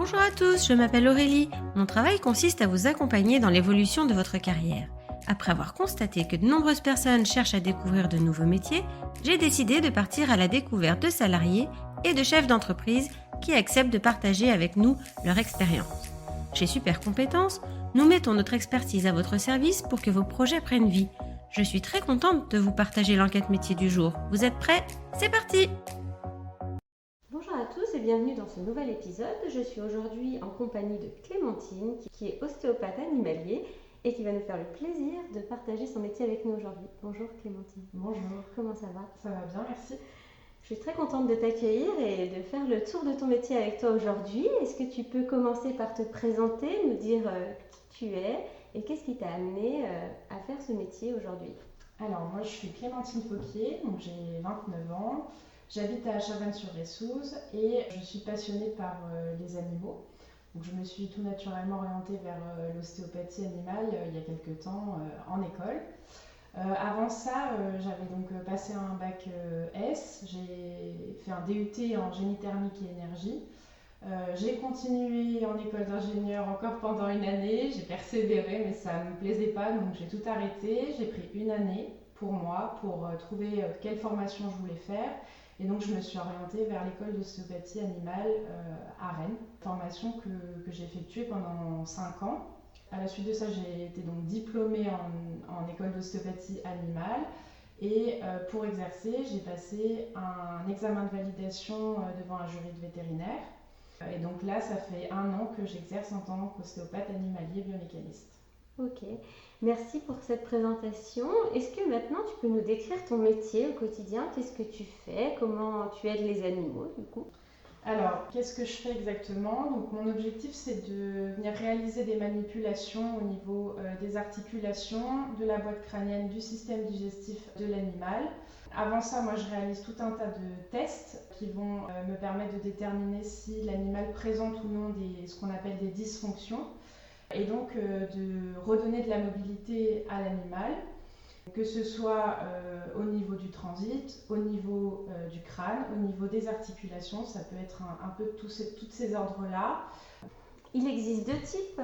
Bonjour à tous, je m'appelle Aurélie. Mon travail consiste à vous accompagner dans l'évolution de votre carrière. Après avoir constaté que de nombreuses personnes cherchent à découvrir de nouveaux métiers, j'ai décidé de partir à la découverte de salariés et de chefs d'entreprise qui acceptent de partager avec nous leur expérience. Chez Super Compétences, nous mettons notre expertise à votre service pour que vos projets prennent vie. Je suis très contente de vous partager l'enquête métier du jour. Vous êtes prêts? C'est parti! Bonjour à tous et bienvenue dans ce nouvel épisode. Je suis aujourd'hui en compagnie de Clémentine qui est ostéopathe animalier et qui va nous faire le plaisir de partager son métier avec nous aujourd'hui. Bonjour Clémentine. Bonjour. Comment ça va? Ça va bien, merci. Je suis très contente de t'accueillir et de faire le tour de ton métier avec toi aujourd'hui. Est-ce que tu peux commencer par te présenter, nous dire qui tu es et qu'est-ce qui t'a amené à faire ce métier aujourd'hui? Alors, moi, je suis Clémentine Fauquier, donc j'ai 29 ans. J'habite à Chavannes-sur-Ressouze et je suis passionnée par les animaux. Donc, je me suis tout naturellement orientée vers l'ostéopathie animale il y a quelques temps en école. Avant ça, j'avais donc passé un bac S, j'ai fait un DUT en génie thermique et énergie. J'ai continué en école d'ingénieur encore pendant une année, j'ai persévéré mais ça ne me plaisait pas donc j'ai tout arrêté. J'ai pris une année pour moi pour trouver quelle formation je voulais faire et donc je me suis orientée vers l'école d'ostéopathie animale à Rennes, formation que j'ai effectuée pendant 5 ans. À la suite de ça, j'ai été donc diplômée en école d'ostéopathie animale et pour exercer, j'ai passé un examen de validation devant un jury de vétérinaire. Et donc là, ça fait 1 an que j'exerce en tant qu'ostéopathe animalier biomécaniste. Ok, merci pour cette présentation. Est-ce que maintenant tu peux nous décrire ton métier au quotidien? Qu'est-ce que tu fais? Comment tu aides les animaux du coup? Alors, qu'est-ce que je fais exactement? Donc, mon objectif, c'est de venir réaliser des manipulations au niveau des articulations, de la boîte crânienne, du système digestif de l'animal. Avant ça, moi, je réalise tout un tas de tests qui vont me permettre de déterminer si l'animal présente ou non ce qu'on appelle des dysfonctions et donc de redonner de la mobilité à l'animal, que ce soit au niveau du transit, au niveau du crâne, au niveau des articulations, ça peut être un peu tous ces ordres-là. Il existe deux types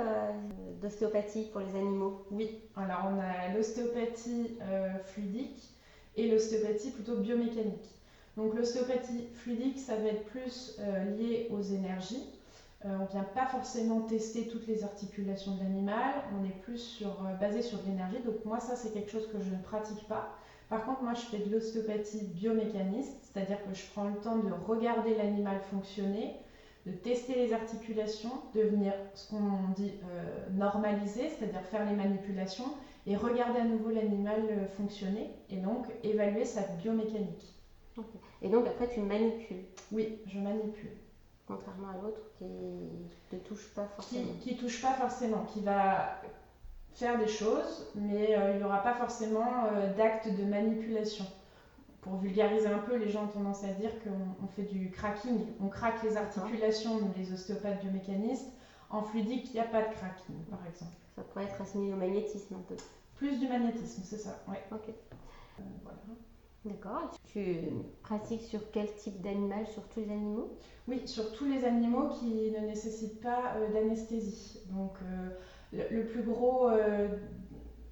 d'ostéopathie pour les animaux. Oui, alors on a l'ostéopathie fluidique et l'ostéopathie plutôt biomécanique. Donc l'ostéopathie fluidique, ça va être plus lié aux énergies. On ne vient pas forcément tester toutes les articulations de l'animal, on est plus basé sur de l'énergie. Donc moi, ça, c'est quelque chose que je ne pratique pas. Par contre, moi, je fais de l'ostéopathie biomécaniste, c'est-à-dire que je prends le temps de regarder l'animal fonctionner, de tester les articulations, de venir ce qu'on dit normaliser, c'est-à-dire faire les manipulations et regarder à nouveau l'animal fonctionner et donc évaluer sa biomécanique. Okay. Et donc après tu manipules? Oui, je manipule. Contrairement à l'autre qui ne touche pas forcément. Qui touche pas forcément, qui va faire des choses, mais il n'y aura pas forcément d'acte de manipulation. Pour vulgariser un peu, les gens ont tendance à dire qu'on fait du cracking, on craque les articulations, nous les ostéopathes biomécanistes. En fluidique, il n'y a pas de cracking, par exemple. Ça pourrait être assimilé au magnétisme un peu. Plus du magnétisme, c'est ça, oui. Ok. Voilà. D'accord. Tu pratiques sur quel type d'animal? Sur tous les animaux? Oui, sur tous les animaux qui ne nécessitent pas d'anesthésie. Donc le plus gros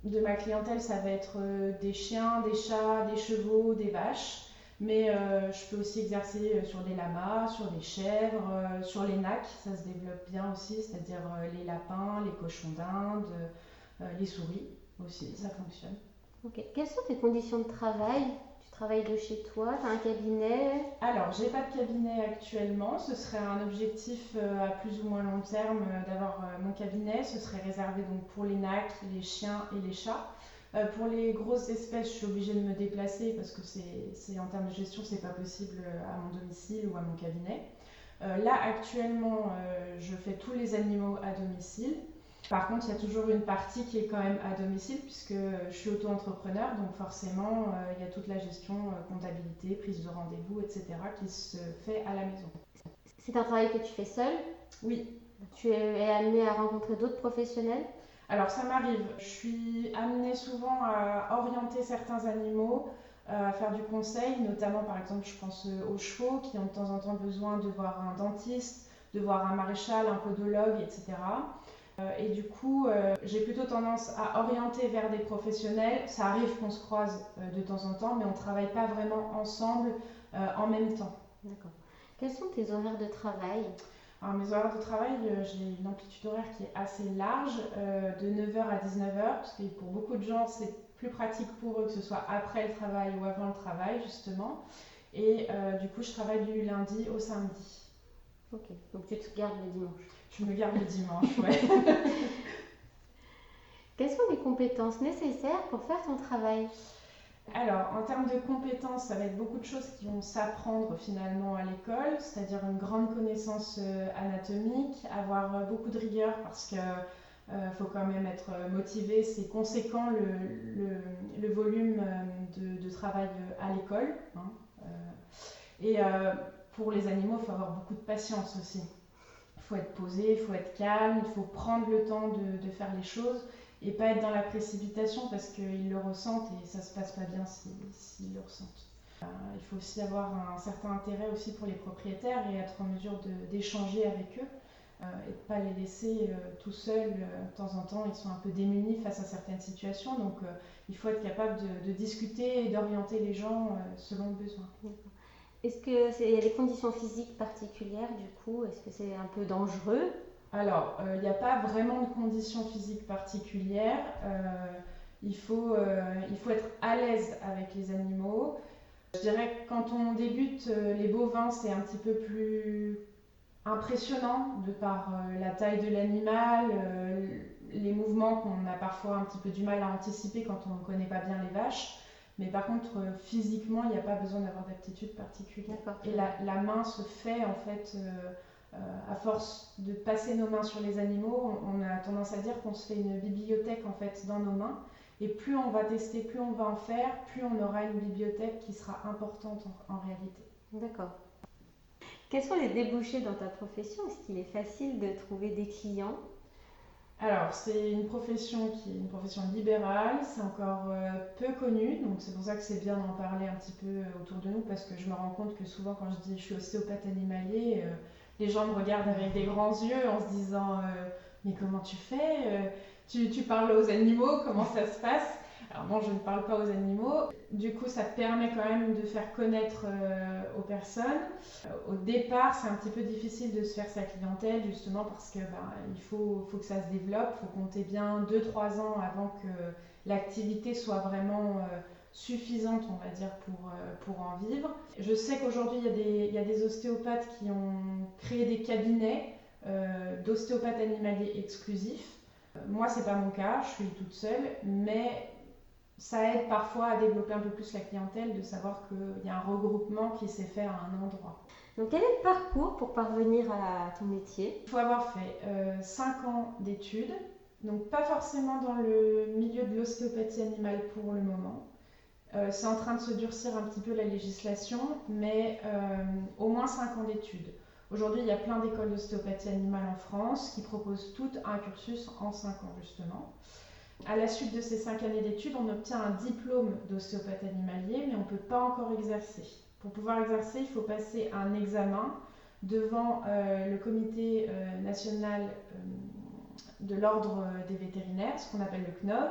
de ma clientèle, ça va être des chiens, des chats, des chevaux, des vaches. Mais je peux aussi exercer sur des lamas, sur des chèvres, sur les nacs, ça se développe bien aussi, c'est-à-dire les lapins, les cochons d'Inde, les souris aussi, ça fonctionne. Ok. Quelles sont tes conditions de travail? Tu travailles de chez toi? Tu as un cabinet? Alors, j'ai pas de cabinet actuellement. Ce serait un objectif à plus ou moins long terme d'avoir mon cabinet. Ce serait réservé donc pour les nacs, les chiens et les chats. Pour les grosses espèces, je suis obligée de me déplacer parce que c'est en termes de gestion, c'est pas possible à mon domicile ou à mon cabinet. Là, actuellement, je fais tous les animaux à domicile. Par contre, il y a toujours une partie qui est quand même à domicile puisque je suis auto-entrepreneur, donc forcément, il y a toute la gestion, comptabilité, prise de rendez-vous, etc. qui se fait à la maison. C'est un travail que tu fais seul? Oui. Tu es amenée à rencontrer d'autres professionnels? Alors ça m'arrive, je suis amenée souvent à orienter certains animaux, à faire du conseil, notamment par exemple je pense aux chevaux qui ont de temps en temps besoin de voir un dentiste, de voir un maréchal, un podologue, etc. Et du coup, j'ai plutôt tendance à orienter vers des professionnels. Ça arrive qu'on se croise de temps en temps, mais on ne travaille pas vraiment ensemble en même temps. D'accord. Quels sont tes horaires de travail? Alors, mes horaires de travail, j'ai une amplitude horaire qui est assez large, de 9h à 19h, parce que pour beaucoup de gens, c'est plus pratique pour eux que ce soit après le travail ou avant le travail, justement. Et du coup, je travaille du lundi au samedi. Ok, donc tu te gardes le dimanche. Je me garde le dimanche, ouais. Quelles sont les compétences nécessaires pour faire ton travail? Alors, en termes de compétences, ça va être beaucoup de choses qui vont s'apprendre finalement à l'école, c'est-à-dire une grande connaissance anatomique, avoir beaucoup de rigueur parce que faut quand même être motivé, c'est conséquent le volume de travail à l'école. Hein. Et pour les animaux, il faut avoir beaucoup de patience aussi. Il faut être posé, il faut être calme, il faut prendre le temps de faire les choses et pas être dans la précipitation parce qu'ils le ressentent et ça se passe pas bien s'ils le ressentent. Il faut aussi avoir un certain intérêt aussi pour les propriétaires et être en mesure d'échanger avec eux et de ne pas les laisser tout seuls. De temps en temps, ils sont un peu démunis face à certaines situations, donc il faut être capable de discuter et d'orienter les gens selon le besoin. Est-ce qu'il y a des conditions physiques particulières du coup? Est-ce que c'est un peu dangereux? Alors, il n'y a pas vraiment de conditions physiques particulières. Il faut être à l'aise avec les animaux. Je dirais que quand on débute, les bovins, c'est un petit peu plus impressionnant de par la taille de l'animal, les mouvements qu'on a parfois un petit peu du mal à anticiper quand on ne connaît pas bien les vaches. Mais par contre, physiquement, il n'y a pas besoin d'avoir d'aptitude particulière. Et la main se fait en fait, à force de passer nos mains sur les animaux, on a tendance à dire qu'on se fait une bibliothèque en fait dans nos mains. Et plus on va tester, plus on va en faire, plus on aura une bibliothèque qui sera importante en réalité. D'accord. Quels sont les débouchés dans ta profession? Est-ce qu'il est facile de trouver des clients? Alors, c'est une profession qui est une profession libérale, c'est encore peu connu, donc c'est pour ça que c'est bien d'en parler un petit peu autour de nous, parce que je me rends compte que souvent quand je dis je suis ostéopathe animalier, les gens me regardent avec des grands yeux en se disant mais comment tu fais? Tu parles aux animaux, comment ça se passe? Alors non, je ne parle pas aux animaux. Du coup, ça permet quand même de faire connaître aux personnes. Au départ, c'est un petit peu difficile de se faire sa clientèle, justement parce que il faut que ça se développe. Il faut compter bien 2-3 ans avant que l'activité soit vraiment suffisante, on va dire, pour en vivre. Je sais qu'aujourd'hui, il y a des ostéopathes qui ont créé des cabinets d'ostéopathes animaliers exclusifs. Moi, c'est pas mon cas, je suis toute seule, mais ça aide parfois à développer un peu plus la clientèle, de savoir qu'il y a un regroupement qui s'est fait à un endroit. Donc quel est le parcours pour parvenir à ton métier? Il faut avoir fait 5 ans d'études, donc pas forcément dans le milieu de l'ostéopathie animale pour le moment. C'est en train de se durcir un petit peu la législation, mais au moins 5 ans d'études. Aujourd'hui, il y a plein d'écoles d'ostéopathie animale en France qui proposent toutes un cursus en 5 ans justement. À la suite de ces 5 années d'études, on obtient un diplôme d'ostéopathe animalier, mais on ne peut pas encore exercer. Pour pouvoir exercer, il faut passer un examen devant le comité national de l'ordre des vétérinaires, ce qu'on appelle le CNOV,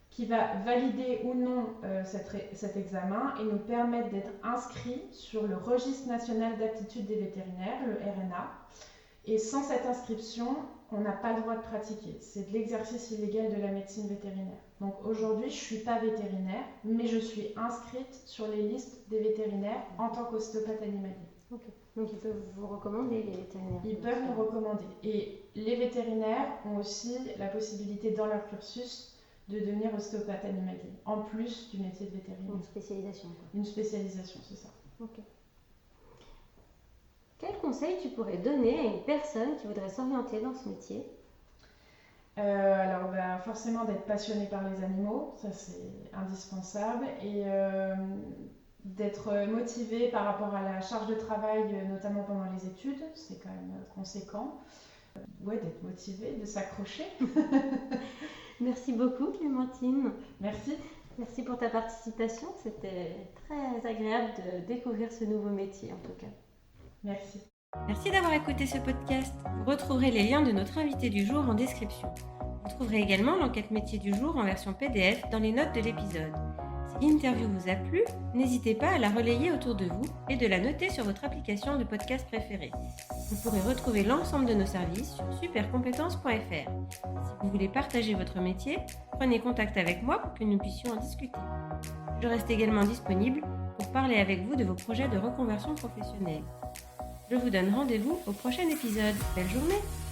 qui va valider ou non cet examen et nous permettre d'être inscrits sur le registre national d'aptitude des vétérinaires, le RNA. Et sans cette inscription, on n'a pas le droit de pratiquer. C'est de l'exercice illégal de la médecine vétérinaire. Donc aujourd'hui, je ne suis pas vétérinaire, mais je suis inscrite sur les listes des vétérinaires en tant qu'ostéopathe animalier. Okay. Donc ils peuvent vous recommander, les vétérinaires? Ils peuvent nous recommander. Et les vétérinaires ont aussi la possibilité dans leur cursus de devenir ostéopathe animalier, en plus du métier de vétérinaire. Une spécialisation. Quoi. Une spécialisation, c'est ça. Ok. Quel conseil tu pourrais donner à une personne qui voudrait s'orienter dans ce métier? Alors forcément d'être passionné par les animaux, ça c'est indispensable, et d'être motivé par rapport à la charge de travail, notamment pendant les études, c'est quand même conséquent. Ouais, d'être motivé, de s'accrocher. Merci beaucoup Clémentine. Merci. Merci pour ta participation, c'était très agréable de découvrir ce nouveau métier en tout cas. Merci. Merci d'avoir écouté ce podcast. Vous retrouverez les liens de notre invité du jour en description. Vous trouverez également l'enquête métier du jour en version PDF dans les notes de l'épisode. Si l'interview vous a plu, n'hésitez pas à la relayer autour de vous et de la noter sur votre application de podcast préférée. Vous pourrez retrouver l'ensemble de nos services sur supercompétences.fr. Si vous voulez partager votre métier, prenez contact avec moi pour que nous puissions en discuter. Je reste également disponible pour parler avec vous de vos projets de reconversion professionnelle. Je vous donne rendez-vous au prochain épisode. Belle journée!